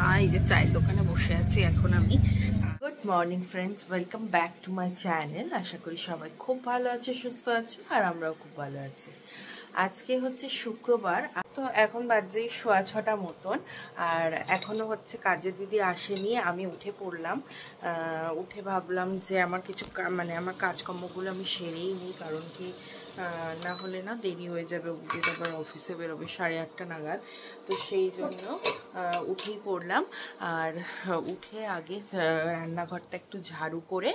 এই যে চায়ের দোকানে বসে আছি এখন আমি। Good morning friends, welcome back to my channel. আশা করি সবাই খুব ভালো আছে, সুস্থ আছে, আর আমরাও খুব ভালো আছি। আজকে হচ্ছে শুক্রবার, তো এখন বাজে 6:15 মতন, আর এখনো হচ্ছে কাজের দিদি আসেনি। আমি উঠে পড়লাম, উঠে ভাবলাম যে আমার কিছু আমার কাজকর্মগুলো আমি সেরেই নিই, কারণ কি না হলে না দেরি হয়ে যাবে, উঠে আবার অফিসে বেরোবে 8:30 নাগাদ। তো সেই জন্য উঠেই পড়লাম। আর উঠে আগে রান্নাঘরটা একটু ঝাড়ু করে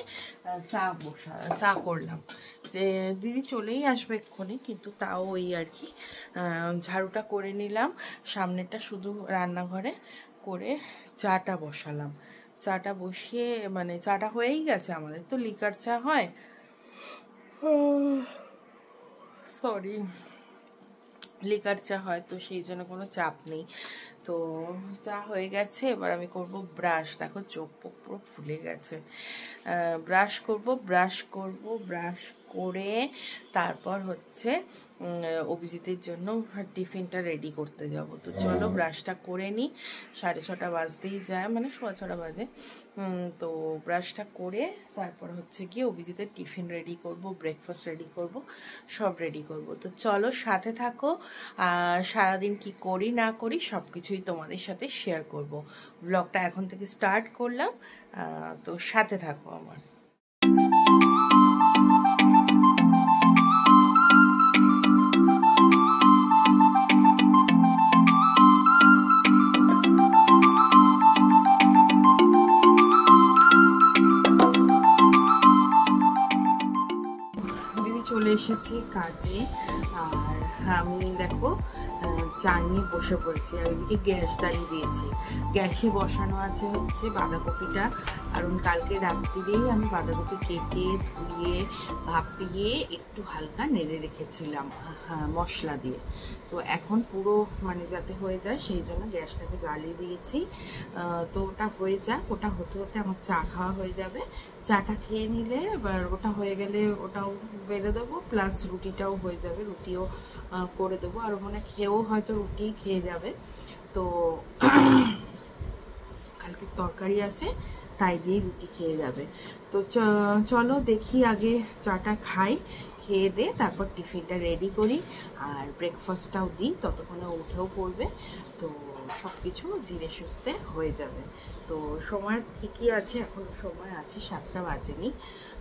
চা করলাম। দিদি চলেই আসবে এক্ষুনি, কিন্তু তাও ওই আর কি ঝাড়ুটা করে নিলাম, সামনেটা শুধু রান্নাঘরে করে চাটা বসালাম। চাটা বসিয়ে চাটা হয়েই গেছে, আমাদের তো লিকার চা হয়, সরি লিকার চা হয়, তো সেই জন্য কোনো চাপ নেই। তো চা হয়ে গেছে, এবার আমি করব ব্রাশ। দেখো চোখ পুরো ফুলে গেছে। ব্রাশ ব্রাশ করে তারপর হচ্ছে অভিজিতের জন্য টিফিনটা রেডি করতে যাব। তো চলো ব্রাশটা করে নিই, 6:30 বাজতেই যায়, 6:15 বাজে। তো ব্রাশটা করে তারপর হচ্ছে গিয়ে অভিজিতের টিফিন রেডি করব, ব্রেকফাস্ট রেডি করব, সব রেডি করব। তো চলো সাথে থাকো, সারাদিন কি করি না করি সব কিছুই তোমাদের সাথে শেয়ার করব। ব্লগটা এখন থেকে স্টার্ট করলাম, তো সাথে থাকো আমার। চলে এসেছি কাজে, আর আমি দেখো চা নিয়ে বসে পড়েছি, আর ওইদিকে গ্যাস জ্বালিয়ে দিয়েছি। গ্যাসে বসানো আছে হচ্ছে বাঁধাকপিটা, কারণ কালকে রাত্রিরেই আমি বাঁধাকপি কেটে ধুয়ে ভাপিয়ে একটু হালকা নেড়ে রেখেছিলাম মশলা দিয়ে। তো এখন পুরো যাতে হয়ে যায় সেই জন্য গ্যাসটাকে জ্বালিয়ে দিয়েছি। তো ওটা হয়ে যাক, ওটা হতে হতে আমার চা খাওয়া হয়ে যাবে। চাটা খেয়ে নিলে এবার ওটা হয়ে গেলে ওটাও বেড়ে দেবো, প্লাস রুটিটাও হয়ে যাবে, রুটিও করে দেবো। আর খেয়েও হয়তো রুটি খেয়ে যাবে। তো কালকে তরকারি আছে, তাই দিয়ে রুটি খেয়ে যাবে। তো চলো দেখি আগে চাটা খাই, খেয়ে দে তারপর টিফিনটা রেডি করি, আর ব্রেকফাস্টটাও দিই, ততক্ষণে উঠেও পড়বে। তো সব কিছু ধীরে সুস্থে হয়ে যাবে। তো সময় ঠিকই আছে, এখন সময় আছে, 7টা বাজেনি।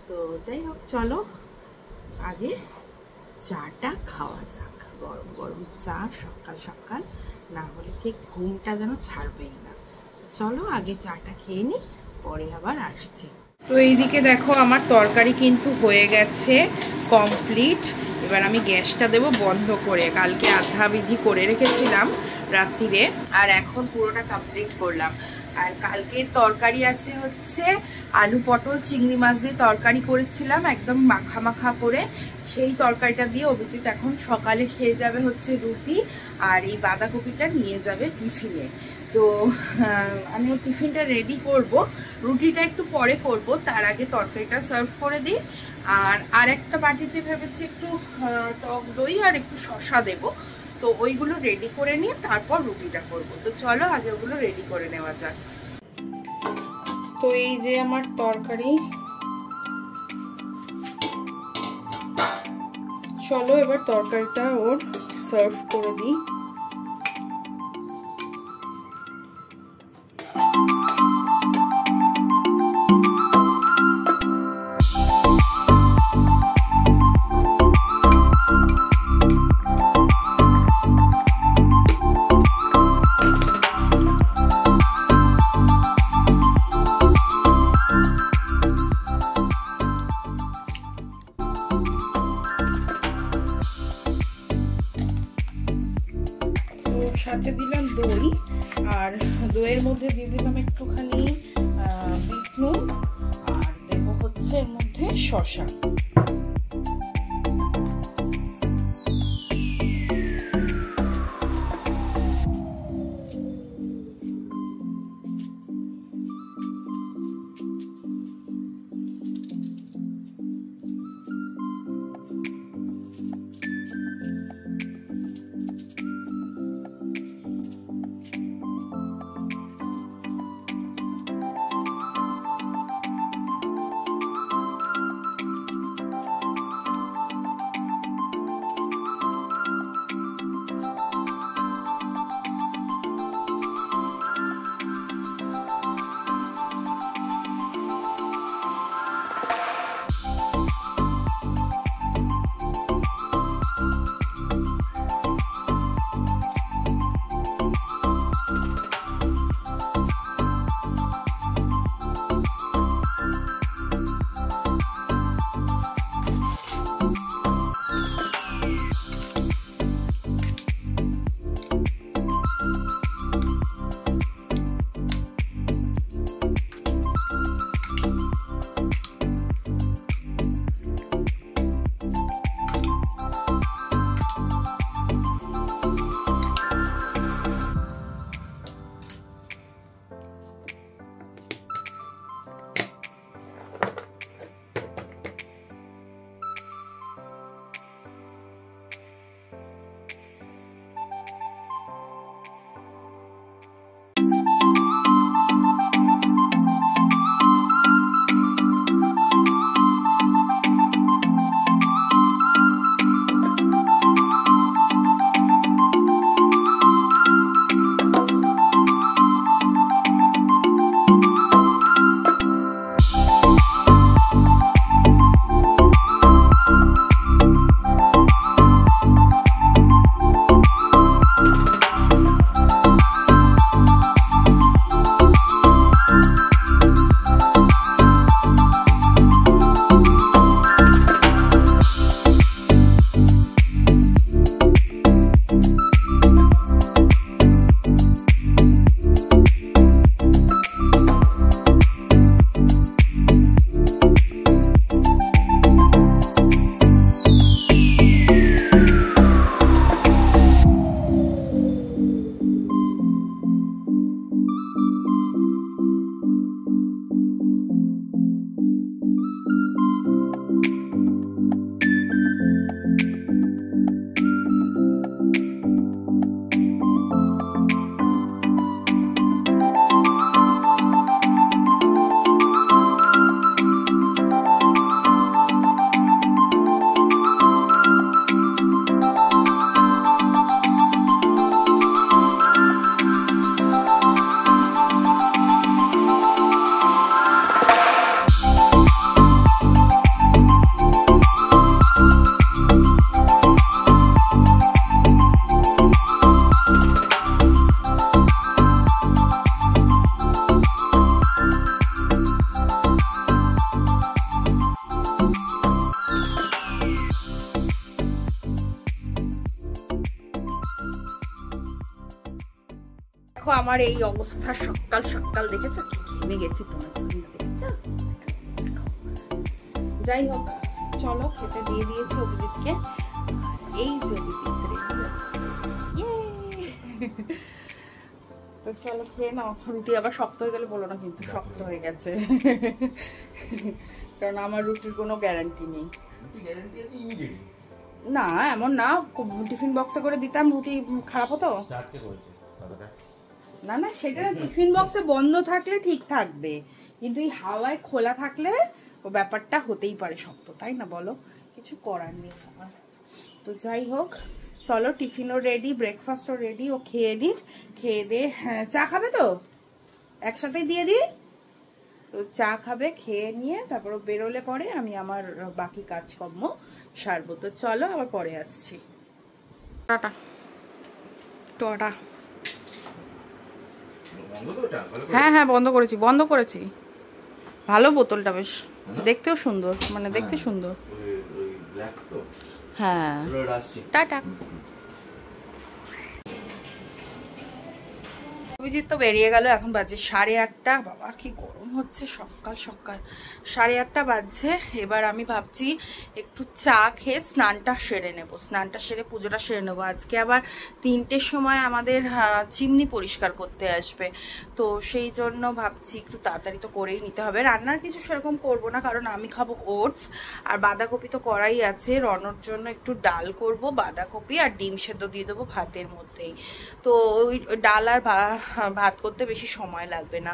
তো যাই হোক, চলো আগে চাটা খাওয়া যাক। গরম গরম চা সকাল সকাল, না হলে ঠিক ঘুমটা যেন ছাড়বেই না। চলো আগে চাটা খেয়ে নিই, পরে আবার আসছি। তো এইদিকে দেখো আমার তরকারি কিন্তু হয়ে গেছে কমপ্লিট। এবার আমি গ্যাসটা দেবো বন্ধ করে, কালকে আধাবিধি করে রেখেছিলাম রাত্রিরে, আর এখন পুরোটা কমপ্লিট করলাম। আর কালকের তরকারি আছে হচ্ছে আলু পটল চিংড়ি মাছ দিয়ে তরকারি করেছিলাম, একদম মাখা মাখা করে। সেই তরকারিটা দিয়ে অভিজিৎ এখন সকালে খেয়ে যাবে হচ্ছে রুটি, আর এই বাঁধাকপিটা নিয়ে যাবে টিফিনে। তো আমি টিফিনটা রেডি করব, রুটিটা একটু পরে করব, তার আগে তরকারিটা সার্ভ করে দিই। আর একটা বাটিতে ভেবেছি একটু টক দই আর একটু শসা দেব। তো ওইগুলো রেডি করে নিয়ে তারপর রুটিটা করব। তো চলো আগে ওগুলো রেডি করে নেওয়া যাক। তো এই যে আমার তরকারি, চলো এবার তরকারিটা ওর সার্ভ করে দিই। সাথে দিলাম দই, আর দইয়ের মধ্যে দিয়ে দিলাম একটুখানি বিট নুন, আর দেবো হচ্ছে এর মধ্যে শসা। আমার এই অবস্থা সকাল সকাল, দেখেছো ঘেমে গেছি তোমার জন্য, দেখেছো? যাই হোক চলো, খেতে দিয়ে দিয়েছি অভিজিৎকে। এই যে তো চলো খেয়ে নাও। রুটি আবার শক্ত হয়ে গেলে বলো না কিন্তু, শক্ত হয়ে গেছে। কারণ আমার রুটির কোনো গ্যারান্টি নেই। না এমন না, টিফিন বক্সে করে দিতাম রুটি খারাপ হতো না। না সেটা টিফিন বক্সে বন্ধ থাকলে ঠিক থাকবে, কিন্তু এই হাওয়ায় খোলা থাকলে ও ব্যাপারটা হতেই পারে শক্ত, তাই না বলো? কিছু করার নেই আমার। তো যাই হোক চলো, টিফিনও রেডি, ব্রেকফাস্টও রেডি। ও খেয়ে নিক, খেয়ে দে। হ্যাঁ চা খাবে তো? একসাথেই দিয়ে দিই। তো চা খাবে, খেয়ে নিয়ে তারপর বেরোলে পরে আমি আমার বাকি কাজকর্ম সারবো। তো চলো আবার পরে আসছি। Tata tata. হ্যাঁ হ্যাঁ বন্ধ করেছি। ভালো বোতলটা, বেশ দেখতেও সুন্দর, মানে দেখতে সুন্দর। হ্যাঁ টাটা। অভিজিৎ তো বেরিয়ে গেল, এখন বাজে 8:30। বাবা কি গরম হচ্ছে সকাল সকাল, 8:30 বাজছে। এবার আমি ভাবছি একটু চা খেয়ে স্নানটা সেরে নেব, স্নানটা সেরে পুজোটা সেরে নেবো। আজকে আবার 3টের সময় আমাদের চিমনি পরিষ্কার করতে আসবে, তো সেই জন্য ভাবছি একটু তাড়াতাড়ি তো করেই নিতে হবে। রান্নার কিছু সেরকম করবো না, কারণ আমি খাবো ওটস, আর বাঁধাকপি তো করাই আছে। রনর জন্য একটু ডাল করব, বাঁধাকপি আর ডিম সেদ্ধ দিয়ে দেবো ভাতের মধ্যেই। তো ওই ডাল আর ভাত করতে বেশি সময় লাগবে না,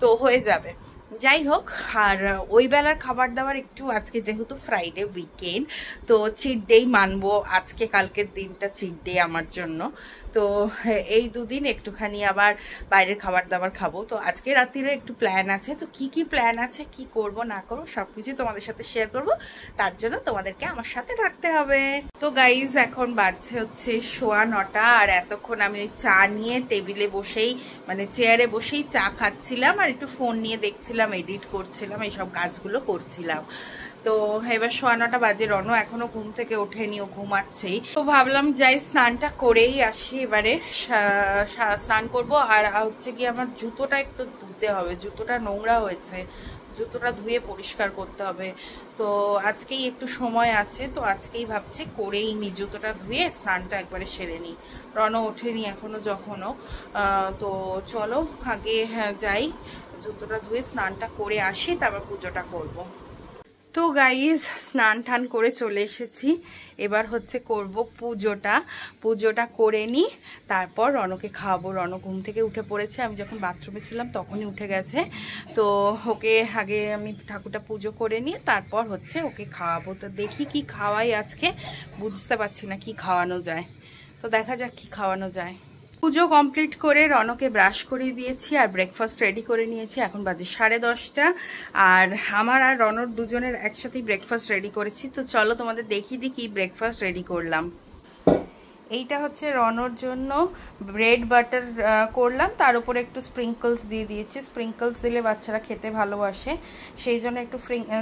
তো হয়ে যাবে। যাই হোক, আর ওই বেলার খাবার দাবার একটু, আজকে যেহেতু ফ্রাইডে উইকেন্ড, তো চিট ডেই মানবো। আজকে কালকের দিনটা চিট ডে আমার জন্য। তো এই দুদিন একটুখানি আবার বাইরের খাবার দাবার খাবো। তো আজকে রাত্রিরে একটু প্ল্যান আছে, তো কি প্ল্যান আছে, কি করব না করবো সব কিছু তোমাদের সাথে শেয়ার করব। তার জন্য তোমাদেরকে আমার সাথে থাকতে হবে। তো গাইজ এখন বাজছে হচ্ছে 9:15, আর এতক্ষণ আমি ওই চা নিয়ে টেবিলে বসেই, মানে চেয়ারে বসেই চা খাচ্ছিলাম, আর একটু ফোন নিয়ে দেখছিলাম, এডিট করছিলাম, এইসব কাজগুলো করছিলাম। তো এবার 9:15 বাজে, রনো এখনো ঘুম থেকে ওঠেনি, ও ঘুমাচ্ছেই। তো ভাবলাম যাই স্নানটা করেই আসি। এবারে স্নান করব, আর হচ্ছে কি আমার জুতোটা একটু ধুতে হবে, জুতোটা নোংরা হয়েছে, জুতোটা ধুয়ে পরিষ্কার করতে হবে। তো আজকেই একটু সময় আছে, তো আজকেই ভাবছি করেই নি, জুতোটা ধুয়ে স্নানটা একবারে সেরে নিই। রনো ওঠেনি এখনো যখনও। তো চলো আগে যাই, জুতোটা ধুয়ে স্নানটা করে আসি, তারপর পুজোটা করব। তো গাইজ স্নান টান করে চলে এসেছি, এবার হচ্ছে করব পুজোটা করে নিই, তারপর রনকে খাওয়াবো। রনো ঘুম থেকে উঠে পড়েছে, আমি যখন বাথরুমে ছিলাম তখনই উঠে গেছে। তো ওকে আগে আমি ঠাকুরটা পুজো করে নিয়ে তারপর হচ্ছে ওকে খাওয়াবো। তো দেখি কি খাওয়াই আজকে, বুঝতে পারছি না কি খাওয়ানো যায়, তো দেখা যাক কি খাওয়ানো যায়। পুজো কমপ্লিট করে রনকে ব্রাশ করিয়ে দিয়েছি, আর ব্রেকফাস্ট রেডি করে নিয়েছি। এখন বাজে 10:30, আর আমার আর রনর দুজনের একসাথেই ব্রেকফাস্ট রেডি করেছি। তো চলো তোমাদের দেখিয়ে দিই কি ব্রেকফাস্ট রেডি করলাম। এইটা হচ্ছে রনর জন্য ব্রেড বাটার করলাম, তার উপরে একটু স্প্রিঙ্কলস দিয়ে দিয়েছি। স্প্রিঙ্কলস দিলে বাচ্চারা খেতে ভালোবাসে, সেই জন্য একটু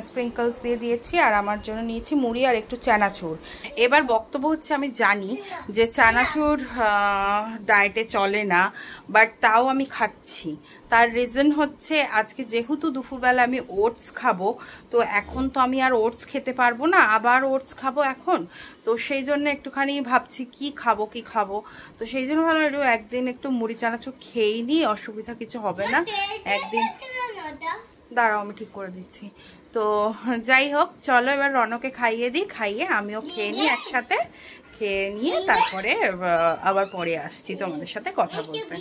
স্প্রিঙ্কলস দিয়ে দিয়েছি। আর আমার জন্য নিয়েছি মুড়ি আর একটু চানাচুর। এবার বক্তব্য হচ্ছে, আমি জানি যে চানাচুর ডায়েটে চলে না, বাট তাও আমি খাচ্ছি। তার রিজন হচ্ছে আজকে যেহেতু দুপুরবেলা আমি ওটস খাবো, তো এখন তো আমি আর ওটস খেতে পারবো না, আবার ওটস খাবো এখন। তো সেই জন্য একটুখানি ভাবছি কি খাবো। তো সেই জন্য ভালো একদিন একটু মুড়ি চানাচুর খেয়েই নিই, অসুবিধা কিছু হবে না। একদিন দাঁড়াও আমি ঠিক করে দিচ্ছি। তো যাই হোক চলো এবার রনকে খাইয়ে দিই, খাইয়ে আমিও খেয়ে নিই একসাথে। খেয়ে নিয়ে তারপরে আবার পরে আসছি তোমাদের সাথে কথা বলতে।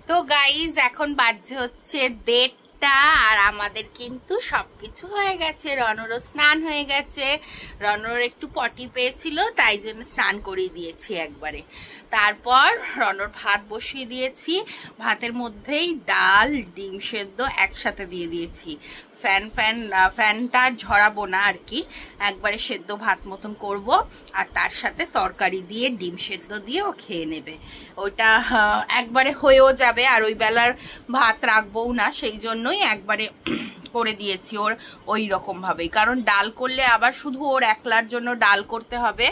তো গাইজ এখন বাজছে হচ্ছে 1:30, আর আমাদের কিন্তু সবকিছু হয়ে গেছে। রনরও স্নান হয়ে গেছে, রনর একটু পটি পেয়েছিল তাই জন্য স্নান করিয়ে দিয়েছি একবারে। তারপর রনর ভাত বসিয়ে দিয়েছি, ভাতের মধ্যেই ডাল ডিম সেদ্ধ একসাথে দিয়ে দিয়েছি। ফ্যানটা ঝরাবো না আর কি, একবারে সেদ্ধ ভাত মতন করব, আর তার সাথে তরকারি দিয়ে ডিম সেদ্ধ দিয়ে ও খেয়ে নেবে। ওইটা একবারে হয়েও যাবে, আর ওই বেলার ভাত রাখবোও না, সেই জন্যই একবারে করে দিয়েছি ওর ওই রকম ভাবেই। কারণ ডাল করলে আবার শুধু ওর একলার জন্য ডাল করতে হবে,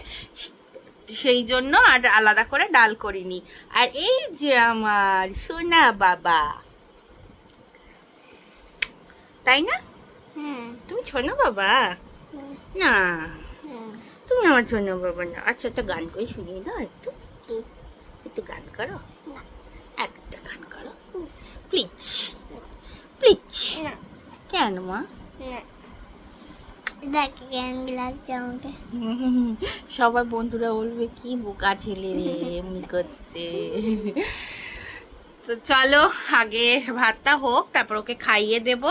সেই জন্য আর আলাদা করে ডাল করিনি। আর এই যে আমার সোনা বাবা, তাই না? তুমি সোনা বাবা না, তুমি আমার সোনা বাবা না। আচ্ছা একটা গান করে শুনিয়ে দাও, একটু একটু গান করো, একটা গান করো প্লিজ প্লিজ। কেন মা? সবার বন্ধুরা বলবে কি বোকা ছেলে রে এমনি করছে। তো চলো আগে ভাতটা হোক, তারপর ওকে খাইয়ে দেব।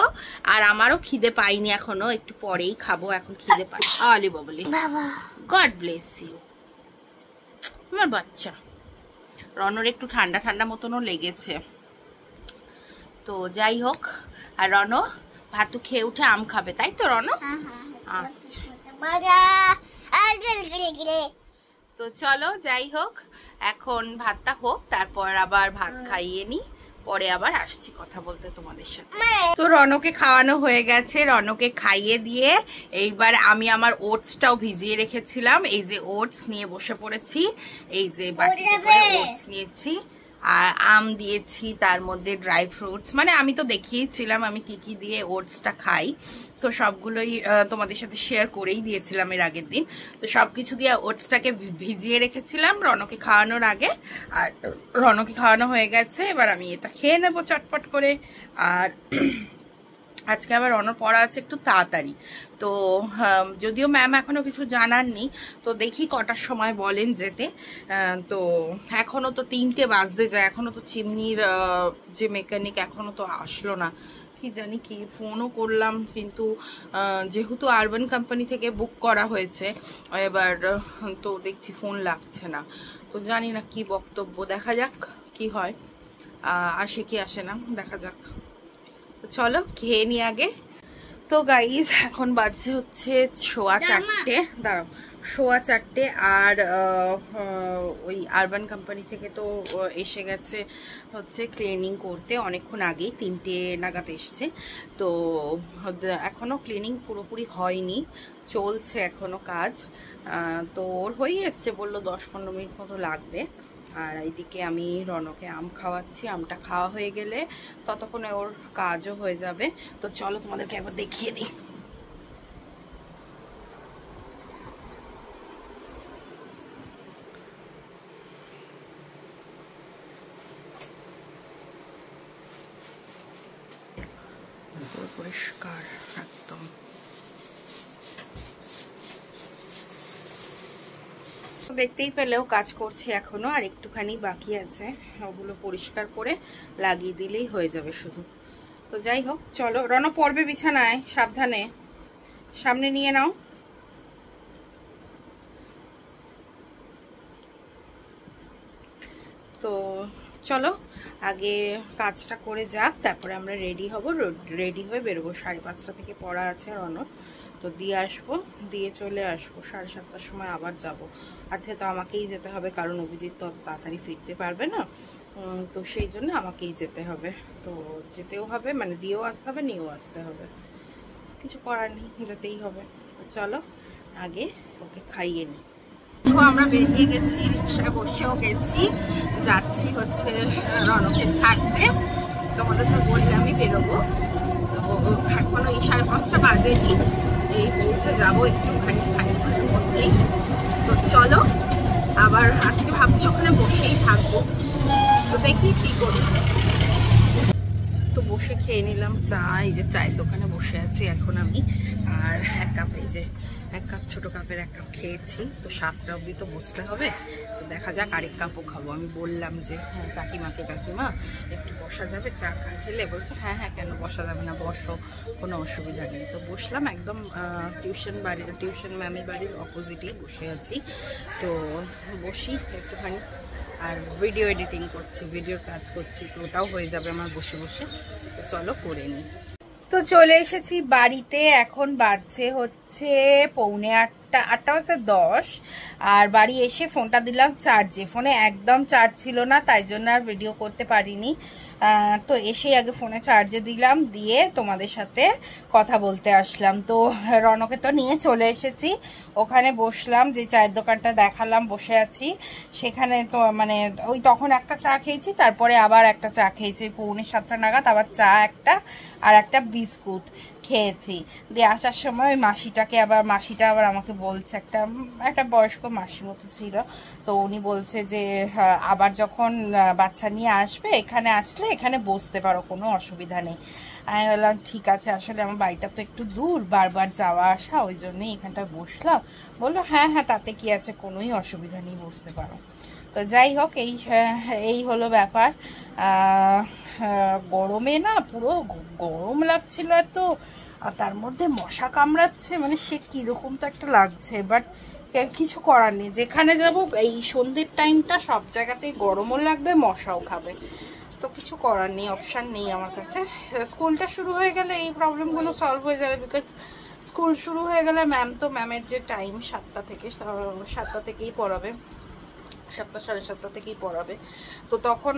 আর আমারও খিদে পাইনি এখনো, একটু পরেই খাবো, এখন খিদে পাই। আলি বাবলি, গড ব্লেস ইউ আমার বাচ্চা। রনর একটু ঠান্ডা ঠান্ডা মতনও লেগেছে। তো যাই হোক, আর রন ভাতু খেয়ে উঠে আম খাবে, তাই তো রন? আচ্ছা তো চলো যাই হোক, এখন ভাতটা হোক, তারপর আবার ভাত খাইয়ে নি, পরে আবার আসছি কথা বলতে তোমাদের সাথে। তো রনকে খাওয়ানো হয়ে গেছে, রনকে খাইয়ে দিয়ে এইবার আমি আমার ওটসটাও ভিজিয়ে রেখেছিলাম, এই যে ওটস নিয়ে বসে পড়েছি। এই যে বাটিতে করে ওটস নিয়েছি, আর আম দিয়েছি, তার মধ্যে ড্রাই ফ্রুটস, মানে আমি তো দেখিয়েছিলাম আমি কি কি দিয়ে ওটসটা খাই, তো সবগুলোই তোমাদের সাথে শেয়ার করেই দিয়েছিলাম এর আগের দিন। তো সব কিছু দিয়ে ওটসটাকে ভিজিয়ে রেখেছিলাম রনকে খাওয়ানোর আগে, আর রনকে খাওয়ানো হয়ে গেছে। এবার আমি এটা খেয়ে নেবো চটপট করে। আর আজকে আবার রনর পড়া আছে একটু তাড়াতাড়ি, তো যদিও ম্যাম এখনো কিছু জানাননি, তো দেখি কটার সময় বলেন যেতে। তো এখনো তো 3টে বাজতে যায়, এখনো তো চিমনির যে মেকানিক এখনো তো আসলো না, কি জানি কি। ফোনও করলাম, কিন্তু যেহেতু আরবান কোম্পানি থেকে বুক করা হয়েছে, এবার তো দেখছি ফোন লাগছে না। তো জানি না কি বক্তব্য, দেখা যাক কি হয়, আসে কি আসে না, দেখা যাক। চলো খেয়ে নি আগে। তো গাইজ এখন বাজছে হচ্ছে 4:15, দাঁড়াও 4:15, আর ওই আরবান কোম্পানি থেকে তো এসে গেছে হচ্ছে ক্লিনিং করতে অনেকক্ষণ আগেই, 3টে নাগাদ এসছে। তো এখনও ক্লিনিং পুরোপুরি হয়নি, চলছে এখনও কাজ। তো ওর হয়েই এসছে, বললো 10-15 মিনিট মতো লাগবে। আর এইদিকে আমি রনকে আম খাওয়াচ্ছি, আমটা খাওয়া হয়ে গেলে ততক্ষণে ওর কাজও হয়ে যাবে। তো চলো তোমাদেরকে একবার দেখিয়ে দিই। পরিষ্কার একদম। দেখতেই পেলেও কাজ করছি এখনো, আর একটুখানি বাকি আছে, ওগুলো পরিষ্কার করে লাগিয়ে দিলেই হয়ে যাবে শুধু। তো যাই হোক চলো, রন পড়বে বিছানায়, সাবধানে, সামনে নিয়ে নাও। তো চলো আগে কাজটা করে যাক, তারপরে আমরা রেডি হব, রেডি হয়ে বেরোবো। 5:30 থেকে পড়া আছে রনর, তো দিয়ে আসবো, দিয়ে চলে আসবো 7:30টার সময় আবার যাব। আজকে তো আমাকেই যেতে হবে, কারণ অভিজিৎ তো অত তাড়াতাড়ি ফিরতে পারবে না, তো সেই জন্য আমাকেই যেতে হবে। তো যেতেও হবে, মানে দিয়েও আসতে হবে, নিয়েও আসতে হবে, কিছু করার নেই, যেতেই হবে। তো চলো আগে ওকে খাইয়ে নিই। আমরা বেরিয়ে গেছি, রিক্সায় বসেও গেছি, যাচ্ছি হচ্ছে রনকে ছাড়তে। তোমাদের তো বললামই বেরোবো, তো এখনো এই 5:30 বাজেনি, এই পৌঁছে যাবো একটুখানি খানিকক্ষণের মধ্যেই। তো চলো, আবার আজকে ভাবছি ওখানে বসেই থাকবো, তো দেখি কি করি। তো বসে খেয়ে নিলাম চা, এই যে চায়ের দোকানে বসে আছি এখন আমি, আর এক কাপ, এই যে এক কাপ, ছোটো কাপের এক কাপ খেয়েছি। তো 7টা অবধি তো বসতে হবে, তো দেখা যাক আরেক কাপও খাবো। আমি বললাম যে হ্যাঁ কাকিমাকে, কাকিমা একটু বসা যাবে চা খেলে? বলছে হ্যাঁ হ্যাঁ কেন বসা যাবে না, বসো, কোনো অসুবিধা নেই। তো বসলাম, একদম টিউশন ম্যামের বাড়ির অপোজিটেই বসে আছি। তো বসি একটুখানি, আর ভিডিও এডিটিং করছি, ভিডিওর কাজ করছি, তো ওটাও হয়ে যাবে আমার বসে বসে। তো চলো করে নিই। তো চলে এসেছি বাড়িতে, এখন বাজছে হচ্ছে 7:45, 8:10। আর বাড়ি এসে ফোনটা দিলাম চার্জে, ফোনে একদম চার্জ ছিল না, তাই জন্য আর ভিডিও করতে পারিনি। তো এসেই আগে ফোনে চার্জে দিলাম, দিয়ে তোমাদের সাথে কথা বলতে আসলাম। তো রনকে তো নিয়ে চলে এসেছি, ওখানে বসলাম, যে চায়ের দোকানটা দেখালাম বসে আছি সেখানে। তো মানে ওই তখন একটা চা খেয়েছি, তারপরে আবার একটা চা খেয়েছি 6:45 নাগাদ, আবার চা একটা আর একটা বিস্কুট খেয়েছি। দিয়ে আসার সময় ওই মাসিটা আবার আমাকে বলছে, একটা বয়স্ক মাসির মতো ছিল, তো উনি বলছে যে আবার যখন বাচ্চা নিয়ে আসবে এখানে আসলে এখানে বসতে পারো, কোনো অসুবিধা নেই। আমি বললাম ঠিক আছে, আসলে আমার বাড়িটা তো একটু দূর, বারবার যাওয়া আসা, ওই জন্যই এখানটায় বসলাম। বললো হ্যাঁ হ্যাঁ তাতে কি আছে, কোনোই অসুবিধা নেই, বসতে পারো। তো যাই হোক, এই হলো ব্যাপার। গরমে না পুরো গরম লাগছিল এত, আর তার মধ্যে মশা কামড়াচ্ছে, মানে সে কীরকম তো একটা লাগছে। বাট কিছু করার নেই, যেখানে যাব এই সন্ধ্যের টাইমটা সব জায়গাতেই গরমও লাগবে, মশাও খাবে, তো কিছু করার নেই, অপশান নেই আমার কাছে। স্কুলটা শুরু হয়ে গেলে এই প্রবলেমগুলো সলভ হয়ে যাবে, বিকজ স্কুল শুরু হয়ে গেলে ম্যামের যে টাইম 7টা থেকেই পড়াবে, 7টা সাড়ে 7টা থেকেই পড়াবে, তো তখন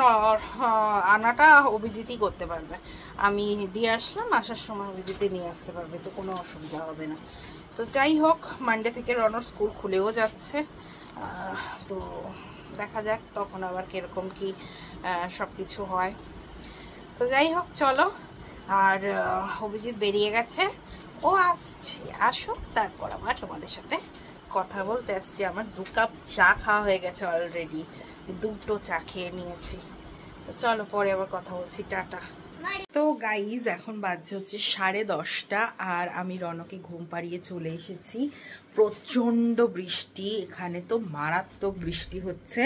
আনাটা অভিজিৎই করতে পারবে। আমি দিয়ে আসলাম, আসার সময় অভিজিৎই নিয়ে আসতে পারবে, তো কোনো অসুবিধা হবে না। তো যাই হোক, মানডে থেকে রনর স্কুল খুলেও যাচ্ছে, তো দেখা যাক তখন আবার কীরকম কি সব কিছু হয়। তো যাই হোক চলো, আর অভিজিৎ বেরিয়ে গেছে, ও আসছে, আসুক তারপর আবার তোমাদের সাথে কথা বলতে আসছি। আমার 2 কাপ চা খাওয়া হয়ে গেছে অলরেডি, 2টো চা খেয়ে নিয়েছি। চলো পরে আবার কথা বলছি, টাটা। তো গাইজ এখন বাজছে হচ্ছে 10:30, আর আমি রনকে ঘুম পাড়িয়ে চলে এসেছি। প্রচণ্ড বৃষ্টি এখানে, তো মারাত্মক বৃষ্টি হচ্ছে।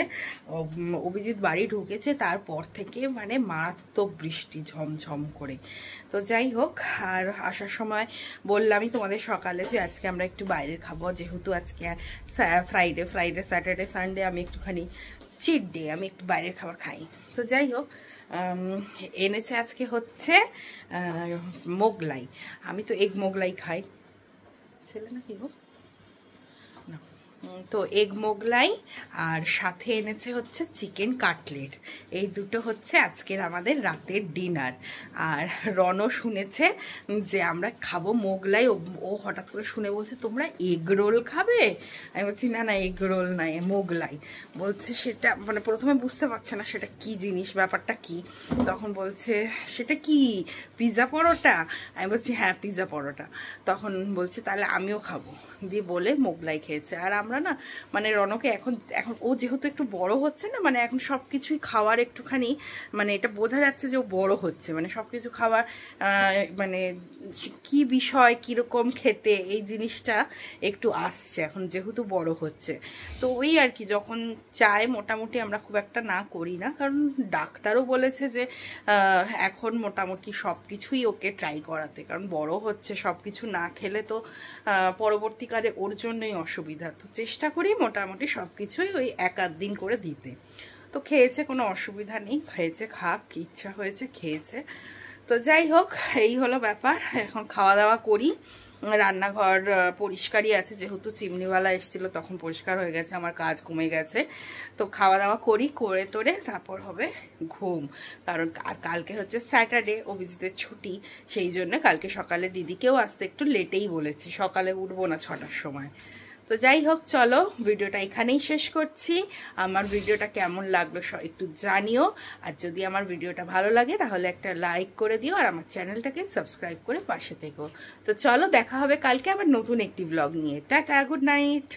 অভিজিৎ বাড়ি ঢুকেছে তারপর থেকে মানে মারাত্মক বৃষ্টি ঝমঝম করে। তো যাই হোক, আর আসার সময় বললামই তোমাদের সকালে যে আজকে আমরা একটু বাইরের খাবো, যেহেতু আজকে ফ্রাইডে স্যাটারডে সানডে আমি একটুখানি চিট ডে, আমি একটু বাইরের খাবার খাই। তো যাই হোক, এনেছে আজকে হচ্ছে মোগলাই। আমি তো এগ মোগলাই খাই, ছেলে নাকি গো না, তো এগ মোগলাই, আর সাথে এনেছে হচ্ছে চিকেন কাটলেট। এই দুটো হচ্ছে আজকের আমাদের রাতের ডিনার। আর রনও শুনেছে যে আমরা খাবো মোগলাই, ও হঠাৎ করে শুনে বলছে তোমরা এগ রোল খাবে। আমি বলছি না না, এগ রোল নাই, মোগলাই। বলছে সেটা মানে প্রথমে বুঝতে পারছে না সেটা কি জিনিস, ব্যাপারটা কি। তখন বলছে সেটা কি পিৎজা পরোটা। আমি বলছি হ্যাঁ পিৎজা পরোটা। তখন বলছে তাহলে আমিও খাবো, দিয়ে বলে মোগলাই খেয়েছে। আর আমরা না মানে রনকে এখন ও যেহেতু একটু বড় হচ্ছে না, মানে এখন সব কিছুই খাওয়ার একটুখানি মানে এটা বোঝা যাচ্ছে যে ও বড় হচ্ছে, মানে সব কিছু খাওয়ার মানে কি বিষয় কীরকম খেতে এই জিনিসটা একটু আসছে এখন যেহেতু বড় হচ্ছে। তো ওই আর কি, যখন চায় মোটামুটি আমরা খুব একটা না করি না, কারণ ডাক্তারও বলেছে যে এখন মোটামুটি সব কিছুই ওকে ট্রাই করাতে, কারণ বড় হচ্ছে, সব কিছু না খেলে তো পরবর্তীকালে ওর জন্যই অসুবিধা। তো চেষ্টা করি মোটামুটি সব কিছুই ওই 1-8 দিন করে দিতে। তো খেয়েছে, কোনো অসুবিধা নেই, খেয়েছে, খাক, ইচ্ছা হয়েছে খেয়েছে। তো যাই হোক, এই হলো ব্যাপার। এখন খাওয়া দাওয়া করি, রান্নাঘর পরিষ্কারই আছে, যেহেতু চিমনিওয়ালা এসেছিল তখন পরিষ্কার হয়ে গেছে, আমার কাজ কমে গেছে। তো খাওয়া দাওয়া করি, করে টোরে তারপর হবে ঘুম, কারণ আর কালকে হচ্ছে স্যাটারডে, অভিজিতের ছুটি, সেই জন্য কালকে সকালে দিদিকেও আসতে একটু লেটেই বলেছি, সকালে উঠবো না 6টার সময়। তো যাই হোক চলো, ভিডিওটা এখানেই শেষ করছি। আমার ভিডিওটা কেমন লাগলো একটু জানিও, আর যদি আমার ভিডিওটা ভালো লাগে তাহলে একটা লাইক করে দিও, আর আমার চ্যানেলটাকে সাবস্ক্রাইব করে পাশে থেকো। তো চলো, দেখা হবে কালকে আবার নতুন একটি ব্লগ নিয়ে। Tata, good night.